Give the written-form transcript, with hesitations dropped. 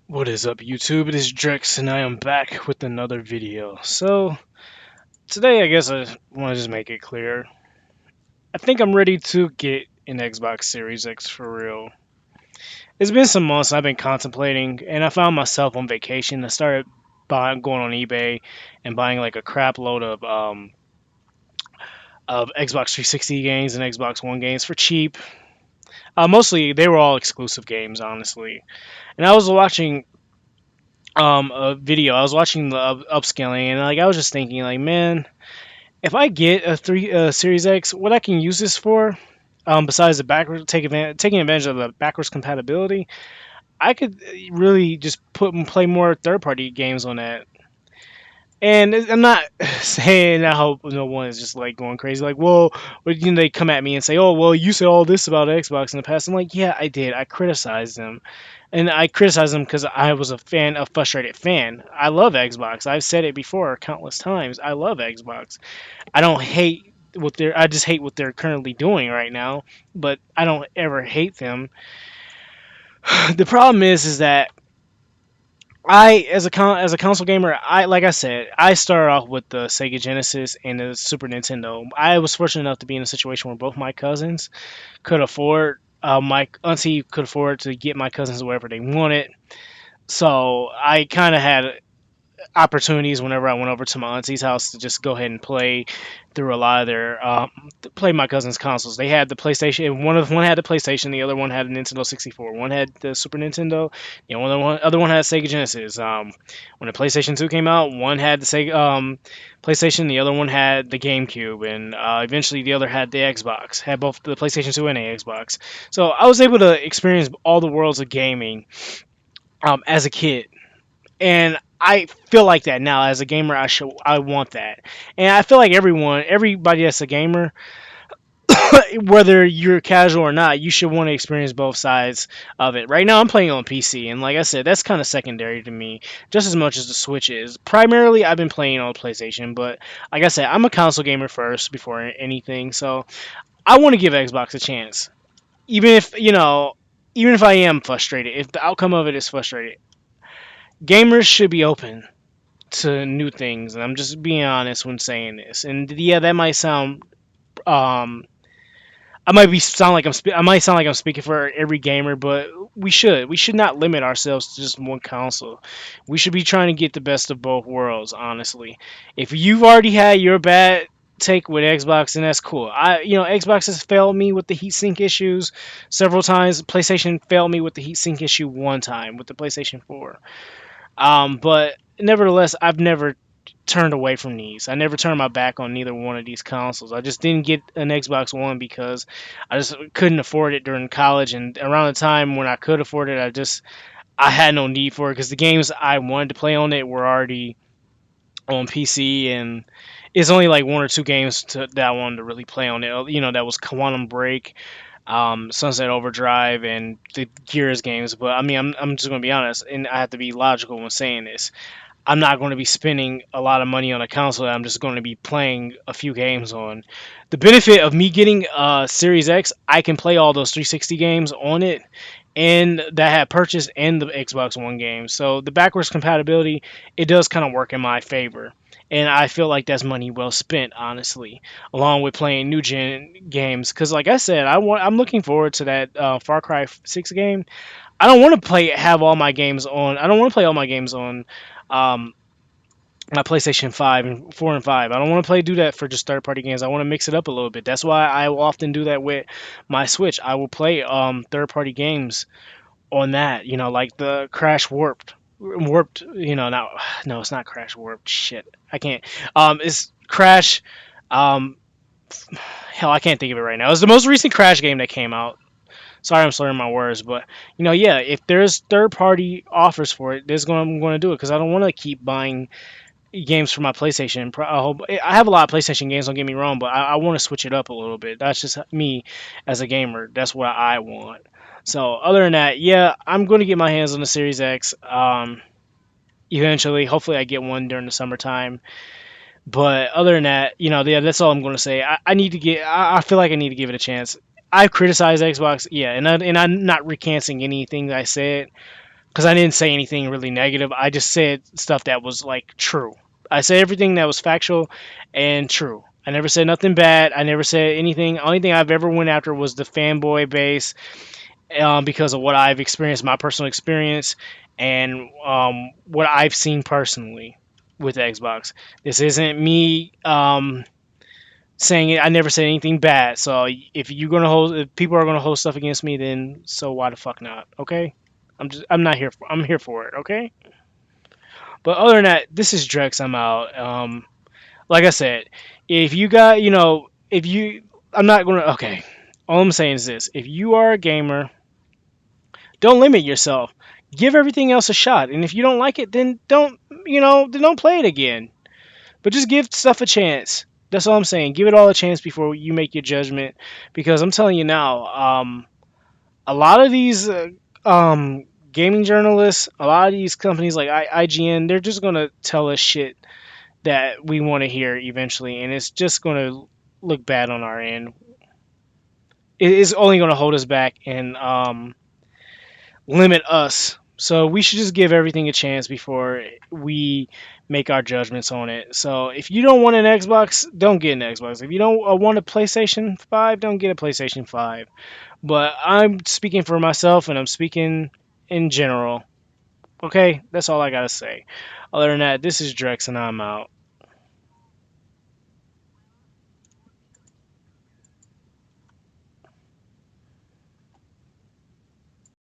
What is up, YouTube? It is Drex, and I am back with another video. So, today I guess I want to just make it clear. I think I'm ready to get an Xbox Series X for real. It's been some months I've been contemplating, and I found myself on vacation. I started going on eBay and buying like a crap load of Xbox 360 games and Xbox One games for cheap. Mostly, they were all exclusive games, honestly. And I was watching a video. I was watching the upscaling, and like I was just thinking, like, man, if I get a Series X, what I can use this for, besides the taking advantage of the backwards compatibility, I could really just play more third party games on that. And I'm not saying I hope no one is just like going crazy, like, well, they come at me and say, oh, well, you said all this about Xbox in the past. I'm like, yeah, I did. I criticized them, and I criticized them because I was a frustrated fan. I love Xbox. I've said it before countless times. I love Xbox. I don't hate I just hate what they're currently doing right now, but I don't ever hate them. The problem is that as a console gamer, I like I said, I started off with the Sega Genesis and the Super Nintendo. I was fortunate enough to be in a situation where both my cousins could afford. My auntie could afford to get my cousins whatever they wanted, so I kind of had opportunities whenever I went over to my auntie's house to just go ahead and play through a lot of their play my cousin's consoles. They had the PlayStation. One had the PlayStation. The other one had a Nintendo 64. One had the Super Nintendo. Other one had Sega Genesis. When the PlayStation 2 came out, one had the Sega PlayStation. The other one had the GameCube, and eventually the other had the Xbox. Had both the PlayStation 2 and the Xbox. So I was able to experience all the worlds of gaming as a kid, and I feel like that now as a gamer. I want that, and I feel like everybody that's a gamer, whether you're casual or not, you should want to experience both sides of it. Right now, I'm playing on PC, and like I said, that's kind of secondary to me, just as much as the Switch is. Primarily, I've been playing on PlayStation, but like I said, I'm a console gamer first before anything, so I want to give Xbox a chance, even if even if I am frustrated, if the outcome of it is frustrated. Gamers should be open to new things, and I'm just being honest when saying this. And yeah, that might sound I might sound like I'm speaking for every gamer, but we should not limit ourselves to just one console. We should be trying to get the best of both worlds, honestly. If you've already had your bad take with Xbox, then that's cool. Xbox has failed me with the heatsink issues several times. PlayStation failed me with the heatsink issue one time with the PlayStation 4. But nevertheless, I've never turned away from these. I never turned my back on neither one of these consoles. I just didn't get an Xbox One because I just couldn't afford it during college, and around the time when I could afford it, I had no need for it because the games I wanted to play on it were already on PC, and it's only like one or two games that I wanted to really play on it. That was Quantum Break, Sunset Overdrive, and the Gears games. But I mean, I'm just gonna be honest, and I have to be logical when saying this. I'm not going to be spending a lot of money on a console that I'm just going to be playing a few games on. The benefit of me getting Series X, I can play all those 360 games on it, and that I had purchased and the Xbox One games. So the backwards compatibility, it does kind of work in my favor. And I feel like that's money well spent, honestly, along with playing new gen games. Because, like I said, I'm looking forward to that Far Cry 6 game. I don't want to have all my games on. I don't want to play all my games on um, my PlayStation 5 and 4 and 5. I don't want to do that for just third party games. I want to mix it up a little bit. That's why I will often do that with my Switch. I will play third party games on that, like the Crash Warped, not no, it's not Crash Warped. Shit. I can't. It's Crash um hell, I can't think of it right now. It's the most recent Crash game that came out. Sorry, I'm slurring my words, but yeah, if there's third party offers for it, I'm going to do it because I don't want to keep buying games for my PlayStation. I have a lot of PlayStation games. Don't get me wrong, but I want to switch it up a little bit. That's just me as a gamer. That's what I want. So other than that, yeah, I'm going to get my hands on the Series X. Eventually, hopefully, I get one during the summertime. But other than that, yeah, that's all I'm going to say. I need to get. I feel like I need to give it a chance. I've criticized Xbox, yeah, and I'm not recanting anything that I said because I didn't say anything really negative. I just said stuff that was like true. I said everything that was factual and true. I never said nothing bad. I never said anything. Only thing I've ever went after was the fanboy base, because of what I've experienced, my personal experience, and what I've seen personally with Xbox. This isn't me saying it. I never said anything bad. So if people are gonna hold stuff against me, then so why the fuck not? Okay, I'm not here. I'm here for it. Okay. But other than that, this is Drex. I'm out. Like I said, if you got, if you, I'm not gonna. Okay. All I'm saying is this: if you are a gamer, don't limit yourself. Give everything else a shot, and if you don't like it, then don't play it again. But just give stuff a chance. That's all I'm saying. Give it all a chance before you make your judgment. Because I'm telling you now, a lot of these gaming journalists, a lot of these companies like IGN, they're just gonna tell us shit that we want to hear eventually, and it's just gonna look bad on our end. It is only gonna hold us back and limit us. So we should just give everything a chance before we make our judgments on it. So if you don't want an Xbox, don't get an Xbox. If you don't want a PlayStation 5, don't get a PlayStation 5. But I'm speaking for myself and I'm speaking in general. Okay, that's all I gotta say. Other than that, this is Drex and I'm out.